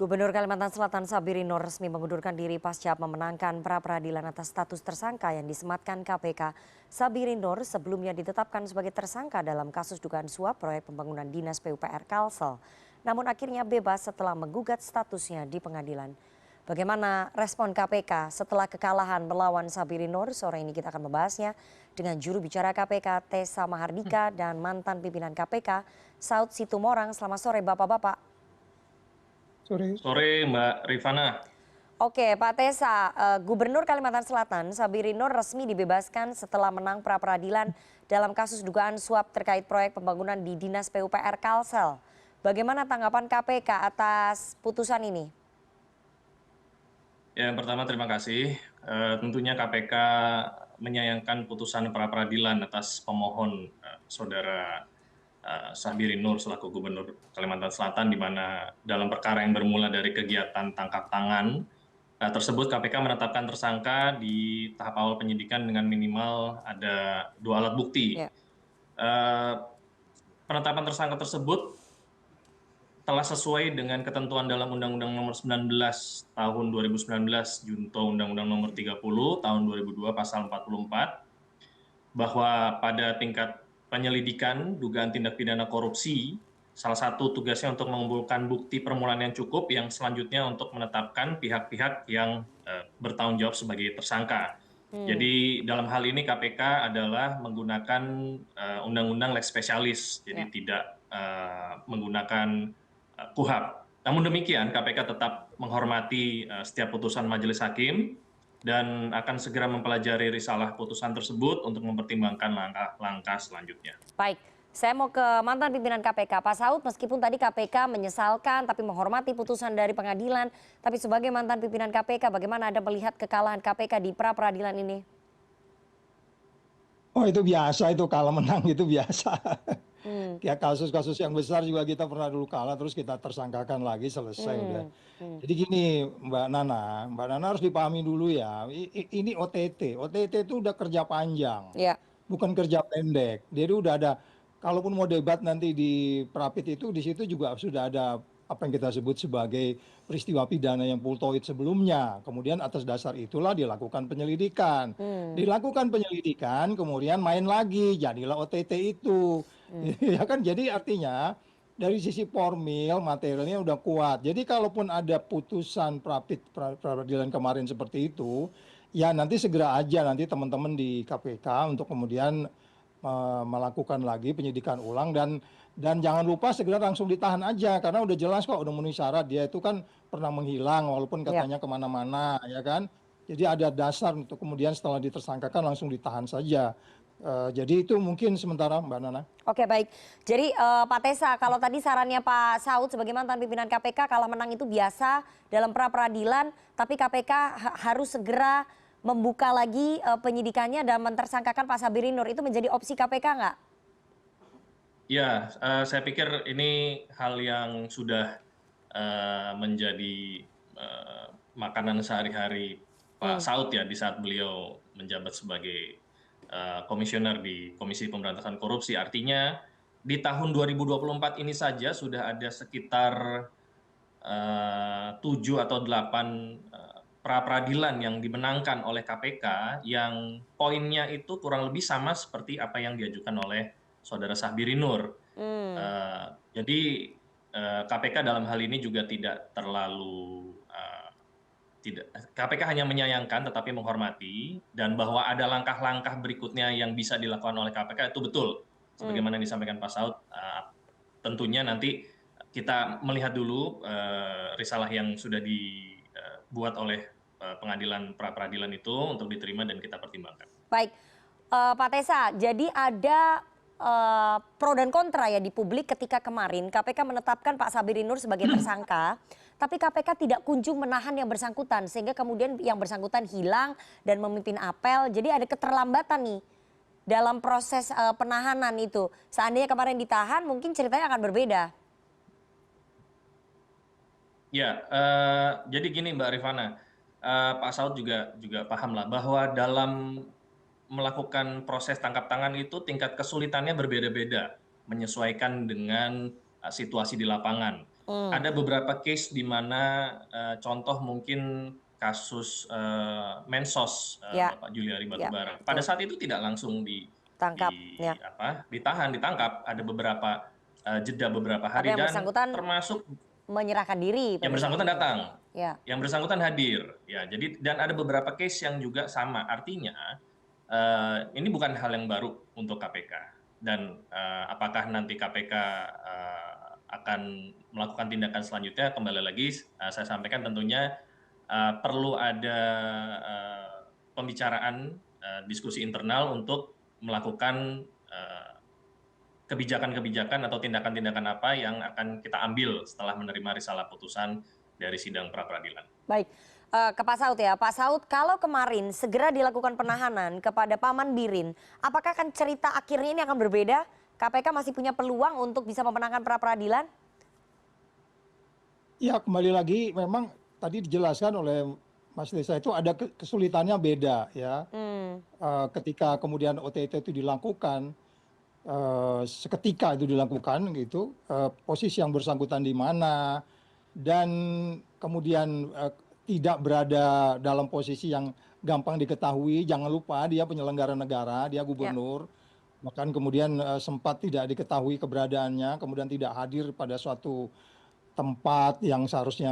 Gubernur Kalimantan Selatan Sabiri Nur resmi mengundurkan diri pasca memenangkan pra-peradilan atas status tersangka yang disematkan KPK. Sabiri Nur sebelumnya ditetapkan sebagai tersangka dalam kasus dugaan suap proyek pembangunan Dinas PUPR Kalsel. Namun akhirnya bebas setelah menggugat statusnya di pengadilan. Bagaimana respon KPK setelah kekalahan melawan Sabiri Nur? Sore ini kita akan membahasnya dengan juru bicara KPK Tessa Mahardika dan mantan pimpinan KPK Saud Situmorang. Selamat sore Bapak-Bapak. Sore. Sore Mbak Rifana. Oke, Pak Tessa, Gubernur Kalimantan Selatan Sabiri Nur resmi dibebaskan setelah menang pra-peradilan dalam kasus dugaan suap terkait proyek pembangunan di Dinas PUPR Kalsel. Bagaimana tanggapan KPK atas putusan ini? Ya, yang pertama terima kasih. Tentunya KPK menyayangkan putusan pra-peradilan atas pemohon saudara Sabiri Nur selaku Gubernur Kalimantan Selatan, di mana dalam perkara yang bermula dari kegiatan tangkap tangan tersebut KPK menetapkan tersangka di tahap awal penyidikan dengan minimal ada 2 alat bukti. Ya. Penetapan tersangka tersebut telah sesuai dengan ketentuan dalam Undang-Undang Nomor 19 Tahun 2019 junto Undang-Undang Nomor 30 Tahun 2002 Pasal 44, bahwa pada tingkat penyelidikan dugaan tindak pidana korupsi, salah satu tugasnya untuk mengumpulkan bukti permulaan yang cukup yang selanjutnya untuk menetapkan pihak-pihak yang bertanggung jawab sebagai tersangka. Jadi dalam hal ini KPK adalah menggunakan undang-undang lex specialis, jadi tidak menggunakan KUHAP. Namun demikian KPK tetap menghormati setiap putusan majelis hakim dan akan segera mempelajari risalah putusan tersebut untuk mempertimbangkan langkah-langkah selanjutnya. Baik, saya mau ke mantan pimpinan KPK, Pak Saud. Meskipun tadi KPK menyesalkan tapi menghormati putusan dari pengadilan, tapi sebagai mantan pimpinan KPK, bagaimana Anda melihat kekalahan KPK di pra-peradilan ini? Oh, itu biasa, itu kalah menang itu biasa. Ya kasus-kasus yang besar juga kita pernah dulu kalah terus kita tersangkakan lagi selesai udah. Jadi gini Mbak Nana harus dipahami dulu ya. Ini OTT itu udah kerja panjang, Ya, bukan kerja pendek. Jadi udah ada, kalaupun mau debat nanti di Prapit itu di situ juga sudah ada apa yang kita sebut sebagai peristiwa pidana yang pultoid sebelumnya. Kemudian atas dasar itulah dilakukan penyelidikan. Dilakukan penyelidikan, kemudian main lagi, jadilah OTT itu. Ya kan, jadi artinya dari sisi formil materialnya udah kuat. Jadi kalaupun ada putusan peradilan kemarin seperti itu, ya nanti segera aja nanti teman-teman di KPK untuk kemudian melakukan lagi penyidikan ulang dan jangan lupa segera langsung ditahan aja karena udah jelas kok, udah memenuhi syarat, dia itu kan pernah menghilang walaupun ya. katanya kemana-mana ya kan. Jadi ada dasar untuk kemudian setelah ditersangkakan langsung ditahan saja. Jadi itu mungkin sementara Mbak Nana. Oke, baik. Jadi Pak Tessa, kalau tadi sarannya Pak Saud sebagai mantan pimpinan KPK, kalah menang itu biasa dalam pra-peradilan, tapi KPK harus segera membuka lagi penyidikannya dan mentersangkakan Pak Sabiri Nur. Itu menjadi opsi KPK nggak? Ya, saya pikir ini hal yang sudah menjadi makanan sehari-hari Pak Saud ya di saat beliau menjabat sebagai komisioner di Komisi Pemberantasan Korupsi. Artinya di tahun 2024 ini saja sudah ada sekitar 7 atau 8 pra-peradilan yang dimenangkan oleh KPK yang poinnya itu kurang lebih sama seperti apa yang diajukan oleh saudara Sabiri Nur. Jadi KPK dalam hal ini juga tidak terlalu KPK hanya menyayangkan tetapi menghormati, dan bahwa ada langkah-langkah berikutnya yang bisa dilakukan oleh KPK itu betul. Sebagaimana yang disampaikan Pak Saud, tentunya nanti kita melihat dulu risalah yang sudah dibuat oleh pengadilan pra-peradilan itu untuk diterima dan kita pertimbangkan. Baik, Pak Tessa, jadi ada pro dan kontra ya di publik ketika kemarin KPK menetapkan Pak Sabiri Nur sebagai tersangka, tapi KPK tidak kunjung menahan yang bersangkutan sehingga kemudian yang bersangkutan hilang dan memimpin apel. Jadi ada keterlambatan nih dalam proses penahanan itu. Seandainya kemarin ditahan, mungkin ceritanya akan berbeda. Ya, jadi gini Mbak Rifana, Pak Saud juga paham lah bahwa dalam melakukan proses tangkap tangan itu tingkat kesulitannya berbeda-beda, menyesuaikan dengan situasi di lapangan. Ada beberapa case di mana contoh mungkin kasus Mensos Ya, Bapak Juliari ya, Batubara. Pada betul. saat itu tidak langsung Tangkap, ya. ditangkap. Ada beberapa jeda beberapa Tapi hari yang dan bersangkutan termasuk menyerahkan diri yang pada saat bersangkutan itu. datang, Ya, yang bersangkutan hadir. Ya, jadi dan ada beberapa case yang juga sama. Artinya ini bukan hal yang baru untuk KPK. Dan apakah nanti KPK akan melakukan tindakan selanjutnya? Kembali lagi saya sampaikan tentunya perlu ada pembicaraan, diskusi internal untuk melakukan kebijakan-kebijakan atau tindakan-tindakan apa yang akan kita ambil setelah menerima risalah putusan dari sidang pra-peradilan. baik. Ke Pak Saud ya, Pak Saud, kalau kemarin segera dilakukan penahanan kepada Paman Birin, apakah kan cerita akhirnya ini akan berbeda? KPK masih punya peluang untuk bisa memenangkan pra-peradilan? Ya kembali lagi memang tadi dijelaskan oleh Mas Desa itu ada kesulitannya beda ya. Ketika kemudian OTT itu dilakukan, seketika itu dilakukan gitu, posisi yang bersangkutan di mana, dan kemudian tidak berada dalam posisi yang gampang diketahui. Jangan lupa dia penyelenggara negara, dia Ya, gubernur, bahkan kemudian sempat tidak diketahui keberadaannya, kemudian tidak hadir pada suatu tempat yang seharusnya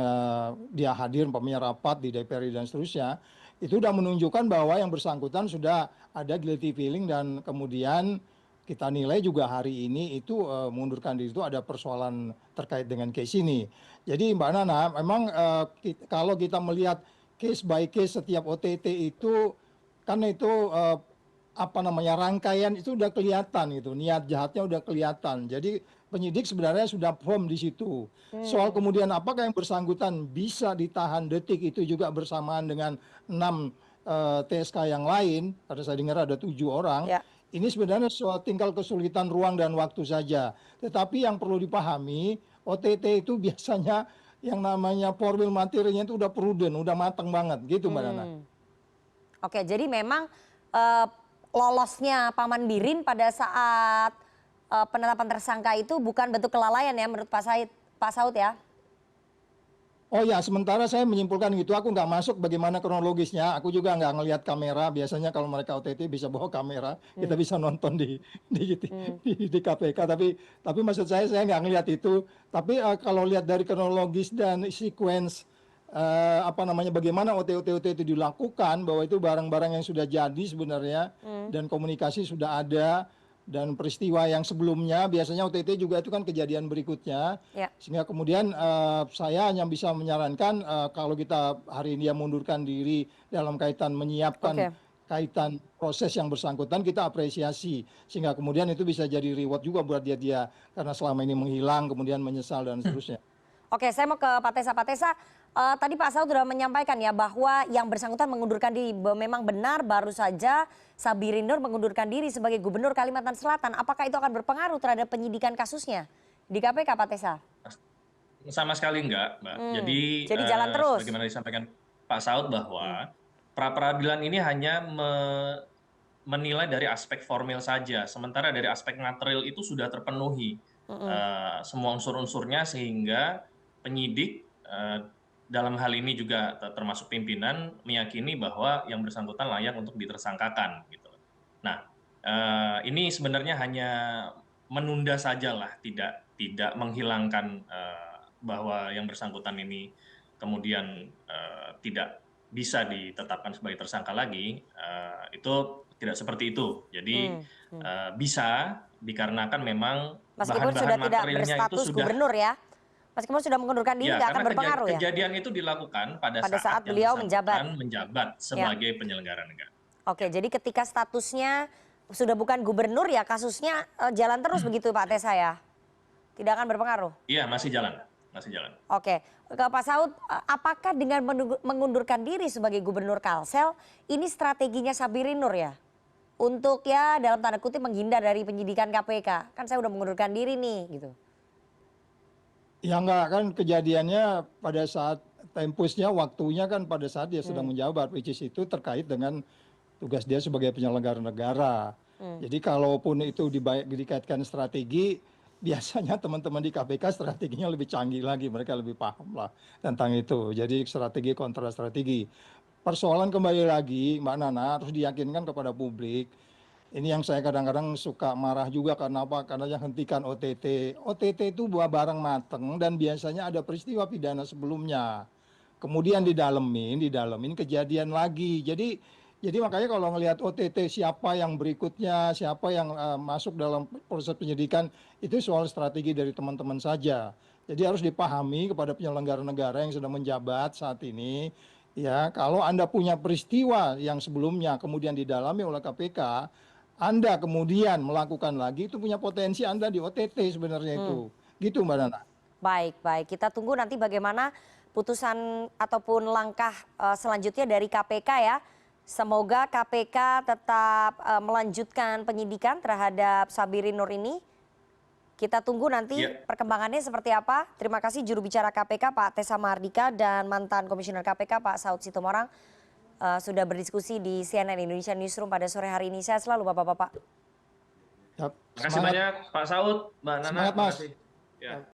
dia hadir, umpamanya rapat di DPR dan seterusnya. Itu sudah menunjukkan bahwa yang bersangkutan sudah ada guilty feeling, dan kemudian kita nilai juga hari ini itu mengundurkan diri itu ada persoalan terkait dengan case ini. Jadi Mbak Nana, memang kalau kita melihat case by case setiap OTT itu, kan itu apa namanya, rangkaian itu udah kelihatan gitu, niat jahatnya udah kelihatan. Jadi penyidik sebenarnya sudah firm di situ. Soal kemudian apakah yang bersangkutan bisa ditahan detik itu juga bersamaan dengan 6 TSK yang lain, pada saya dengar ada 7 orang. ya. Ini sebenarnya soal tinggal kesulitan ruang dan waktu saja. Tetapi yang perlu dipahami, OTT itu biasanya yang namanya formil materinya itu udah prudent, udah matang banget gitu Mbak Nana. Oke, jadi memang eh, lolosnya Paman Birin pada saat penetapan tersangka itu bukan bentuk kelalaian ya menurut Pak Saud ya? Oh ya, sementara saya menyimpulkan gitu, aku nggak masuk bagaimana kronologisnya, aku juga nggak ngelihat kamera. Biasanya kalau mereka OTT bisa bawa kamera, kita bisa nonton di KPK. Tapi maksud saya nggak ngelihat itu. Tapi kalau lihat dari kronologis dan sequence apa namanya, bagaimana OTT itu dilakukan, bahwa itu barang-barang yang sudah jadi sebenarnya, dan komunikasi sudah ada. Dan peristiwa yang sebelumnya biasanya OTT juga itu kan kejadian berikutnya, Ya. sehingga kemudian saya hanya bisa menyarankan kalau kita hari ini mundurkan diri dalam kaitan menyiapkan Oke. kaitan proses yang bersangkutan, kita apresiasi, sehingga kemudian itu bisa jadi reward juga buat dia karena selama ini menghilang kemudian menyesal dan seterusnya. Oke, saya mau ke Pak Tesa. Pak Tesa, tadi Pak Saud sudah menyampaikan ya bahwa yang bersangkutan mengundurkan diri. Memang benar baru saja Sabirin Nur mengundurkan diri sebagai Gubernur Kalimantan Selatan. Apakah itu akan berpengaruh terhadap penyidikan kasusnya di KPK, Pak Tesa? Sama sekali enggak, Mbak. Jadi jalan terus. Sebagaimana disampaikan Pak Saud bahwa pra-peradilan ini hanya menilai dari aspek formil saja, sementara dari aspek material itu sudah terpenuhi semua unsur-unsurnya, sehingga penyidik dalam hal ini juga termasuk pimpinan meyakini bahwa yang bersangkutan layak untuk ditersangkakan gitu. Nah, ini sebenarnya hanya menunda sajalah, tidak menghilangkan bahwa yang bersangkutan ini kemudian tidak bisa ditetapkan sebagai tersangka lagi. Itu tidak seperti itu. Jadi bisa dikarenakan memang Meskipun sudah bahan-bahan tidak materialnya itu berstatus sudah, gubernur ya. Meskipun sudah mengundurkan diri ya, nggak akan karena berpengaruh ya. kejadian itu dilakukan pada Pada saat yang beliau bersangkutan menjabat sebagai penyelenggara negara. Oke, jadi ketika statusnya sudah bukan gubernur ya kasusnya jalan terus begitu Pak Tesa ya? Tidak akan berpengaruh? Iya, masih jalan. Masih jalan. Oke, ke Pak Saud, apakah dengan mengundurkan diri sebagai Gubernur Kalsel, ini strateginya Sabirin Nur ya? Untuk ya dalam tanda kutip menghindar dari penyidikan KPK. Kan saya udah mengundurkan diri nih gitu. Ya enggak, kan kejadiannya pada saat tempusnya, waktunya kan pada saat dia sedang menjabat, which is itu terkait dengan tugas dia sebagai penyelenggara negara. Jadi kalaupun itu dikaitkan strategi, biasanya teman-teman di KPK strateginya lebih canggih lagi, mereka lebih paham lah tentang itu. Jadi strategi kontra strategi. Persoalan kembali lagi, Mbak Nana, harus diyakinkan kepada publik. Ini yang saya kadang-kadang suka marah juga karena apa? Karena yang hentikan OTT. OTT itu buah barang mateng dan biasanya ada peristiwa pidana sebelumnya. Kemudian didalemin kejadian lagi. Jadi makanya kalau ngelihat OTT siapa yang berikutnya, siapa yang masuk dalam proses penyidikan, itu soal strategi dari teman-teman saja. Jadi harus dipahami kepada penyelenggara negara yang sedang menjabat saat ini, ya kalau Anda punya peristiwa yang sebelumnya kemudian didalami oleh KPK, Anda kemudian melakukan lagi, itu punya potensi Anda di OTT sebenarnya itu. Gitu Mbak Nana. Baik, baik. Kita tunggu nanti bagaimana putusan ataupun langkah selanjutnya dari KPK ya. Semoga KPK tetap melanjutkan penyidikan terhadap Sabirin Nur ini. Kita tunggu nanti perkembangannya seperti apa. Terima kasih juru bicara KPK Pak Tessa Mahardika dan mantan Komisioner KPK Pak Saud Sitomorang sudah berdiskusi di CNN Indonesia Newsroom pada sore hari ini. Sehat selalu Bapak-bapak. Yap, Terima kasih banyak Pak Saud, Mbak Nana. Semangat, Mas. Terima kasih. Ya.